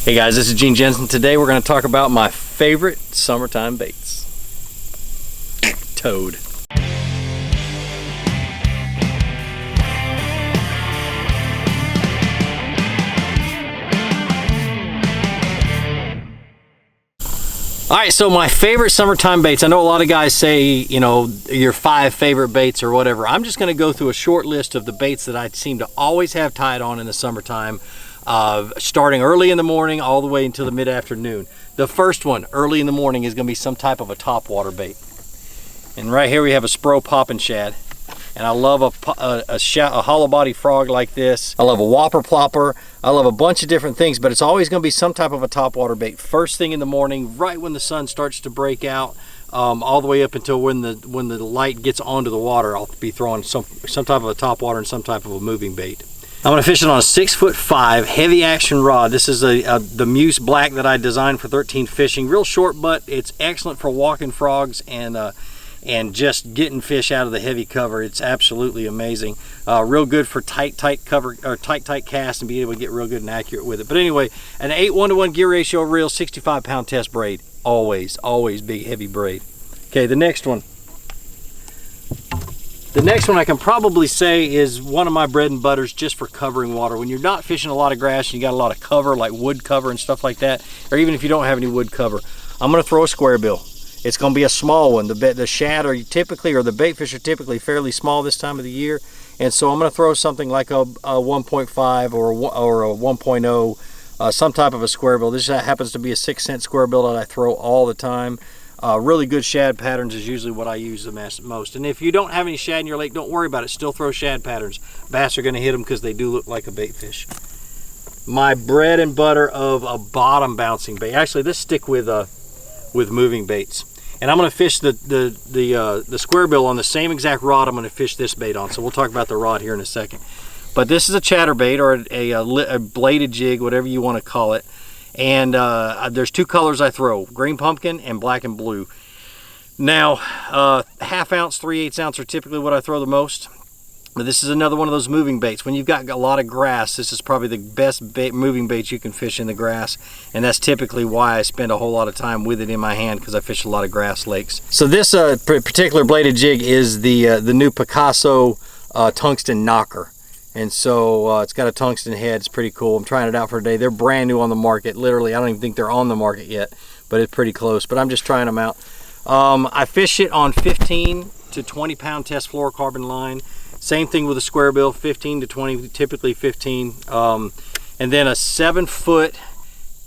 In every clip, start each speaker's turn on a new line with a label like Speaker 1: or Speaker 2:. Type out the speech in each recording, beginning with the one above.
Speaker 1: Hey guys, this is Gene Jensen. Today we're going to talk about my favorite summertime baits. Toad. Alright, so my favorite summertime baits. I know a lot of guys say, you know, your 5 favorite baits or whatever. I'm just going to go through a short list of the baits that I seem to always have tied on in the summertime, starting early in the morning all the way until the mid-afternoon. The first one, early in the morning, is going to be some type of a topwater bait. And right here we have a Spro popping shad. And I love a hollow body frog like this. I love a whopper plopper. I love a bunch of different things, but it's always going to be some type of a topwater bait. First thing in the morning, right when the sun starts to break out, all the way up until when the light gets onto the water, I'll be throwing some type of a topwater and some type of a moving bait. I'm going to fish it on a 6'5" heavy action rod. This is the Muse Black that I designed for 13 fishing. Real short, but it's excellent for walking frogs and just getting fish out of the heavy cover. It's absolutely amazing. Real good for tight cover or tight cast and be able to get real good and accurate with it. But anyway, an 8:1 gear ratio reel, 65-pound test braid. Always big heavy braid. Okay, the next one. The next one I can probably say is one of my bread and butters just for covering water. When you're not fishing a lot of grass and you got a lot of cover like wood cover and stuff like that, or even if you don't have any wood cover, I'm going to throw a square bill. It's going to be a small one. The shad are typically, or the bait fish are typically fairly small this time of the year, and so I'm going to throw something like a 1.5 or a 1.0, some type of a square bill. This happens to be a 6-cent square bill that I throw all the time. Really good shad patterns is usually what I use the most. And if you don't have any shad in your lake, don't worry about it. Still throw shad patterns. Bass are going to hit them because they do look like a bait fish. My bread and butter of a bottom bouncing bait. Actually, let's stick with moving baits. And I'm going to fish the square bill on the same exact rod I'm going to fish this bait on. So we'll talk about the rod here in a second. But this is a chatterbait or a bladed jig, whatever you want to call it. And there's 2 colors I throw, green pumpkin and black and blue. Now, 1/2 ounce, 3/8 ounce are typically what I throw the most. But this is another one of those moving baits. When you've got a lot of grass, this is probably the best moving bait you can fish in the grass. And that's typically why I spend a whole lot of time with it in my hand, because I fish a lot of grass lakes. So this particular bladed jig is the new Picasso tungsten knocker. And so it's got a tungsten head. It's pretty cool. I'm trying it out for today. They're brand new on the market. Literally, I don't even think they're on the market yet, but it's pretty close. But I'm just trying them out. I fish it on 15 to 20 pound test fluorocarbon line. Same thing with a square bill, 15 to 20, typically 15. And then a 7-foot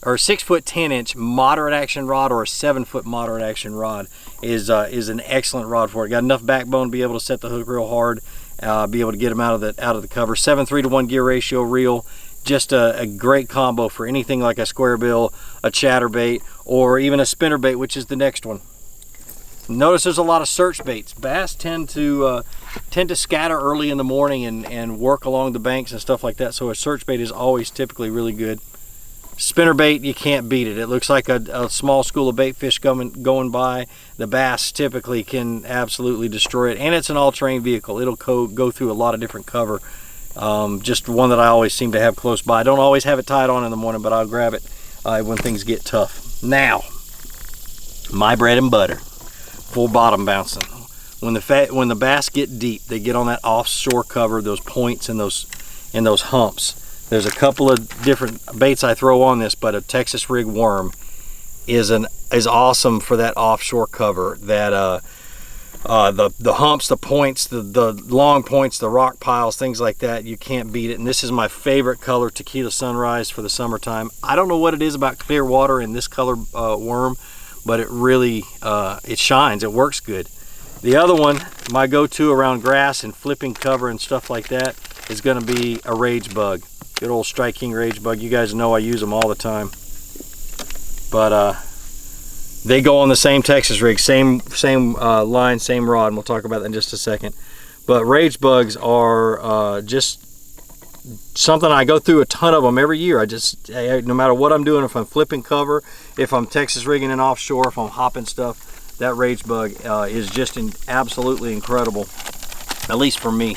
Speaker 1: or 6-foot 10-inch moderate action rod or a 7-foot moderate action rod is an excellent rod for it. Got enough backbone to be able to set the hook real hard, be able to get them out of the cover. 7:3 gear ratio reel, just a great combo for anything like a square bill, a chatterbait, or even a spinnerbait, which is the next one. Notice there's a lot of search baits. Bass tend to scatter early in the morning and work along the banks and stuff like that, so a search bait is always typically really good. Spinnerbait, you can't beat it. It looks like a small school of bait fish going by. The bass typically can absolutely destroy it, and it's an all-terrain vehicle. It'll go through a lot of different cover. Just one that I always seem to have close by. I don't always have it tied on in the morning, but I'll grab it when things get tough. Now, my bread and butter. Full bottom bouncing. When the bass get deep, they get on that offshore cover, those points and those humps. There's a couple of different baits I throw on this, but a Texas rig worm is awesome for that offshore cover. That the humps, the points, the long points, the rock piles, things like that, you can't beat it. And this is my favorite color, Tequila Sunrise, for the summertime. I don't know what it is about clear water and this color worm, but it really it shines. It works good. The other one, my go-to around grass and flipping cover and stuff like that, is going to be a rage bug. Good old Strike King rage bug. You guys know I use them all the time. But they go on the same Texas rig, same line, same rod, and we'll talk about that in just a second. But rage bugs are just something I go through a ton of them every year. No matter what I'm doing, if I'm flipping cover, if I'm Texas rigging and offshore, if I'm hopping stuff, that rage bug is just absolutely incredible, at least for me.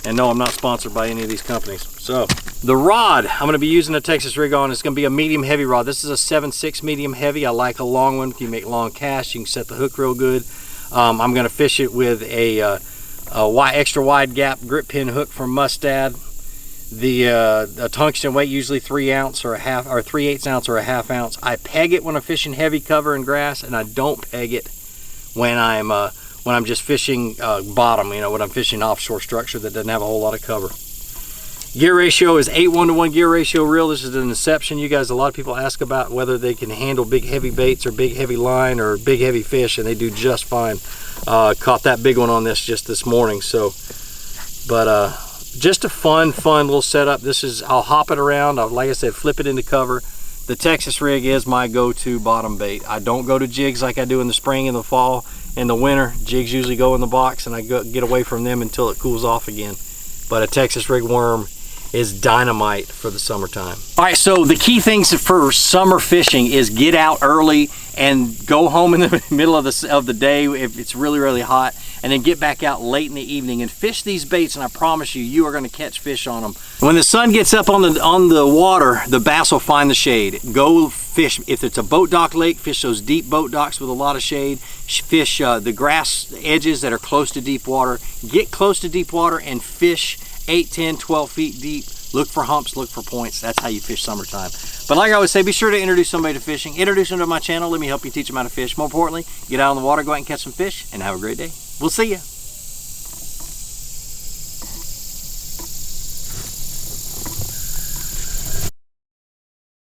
Speaker 1: And no, I'm not sponsored by any of these companies. So The rod I'm going to be using a Texas rig on is going to be a medium heavy rod. This is a 7/6 medium heavy. I like a long one. You make long casts. You can set the hook real good. I'm going to fish it with a extra wide gap grip pin hook from Mustad. The tungsten weight, usually 3 ounce or a half, or 3/8 ounce or a half ounce. I peg it when I'm fishing heavy cover and grass, and I don't peg it when I'm just fishing bottom. You know, when I'm fishing offshore structure that doesn't have a whole lot of cover. Gear ratio is 8:1 to 1 gear ratio reel. This is an Inception. You guys, a lot of people ask about whether they can handle big heavy baits or big heavy line or big heavy fish, and they do just fine. Caught that big one on this just this morning. So, but just a fun little setup. This is, I'll hop it around. Like I said, flip it into cover. The Texas rig is my go-to bottom bait. I don't go to jigs like I do in the spring and the fall. In the winter, jigs usually go in the box, and I get away from them until it cools off again. But a Texas rig worm is dynamite for the summertime. All right, so the key things for summer fishing is get out early and go home in the middle of the day if it's really hot, and then get back out late in the evening and fish these baits, and I promise you, you are going to catch fish on them. When the sun gets up on the water, the bass will find the shade. Go fish. If it's a boat dock lake, fish those deep boat docks with a lot of shade. Fish the grass edges that are close to deep water. Get close to deep water and fish 8, 10, 12 feet deep. Look for humps, look for points. That's how you fish summertime. But like I always say, be sure to introduce somebody to fishing. Introduce them to my channel. Let me help you teach them how to fish. More importantly, get out on the water, go out and catch some fish, and have a great day. We'll see you.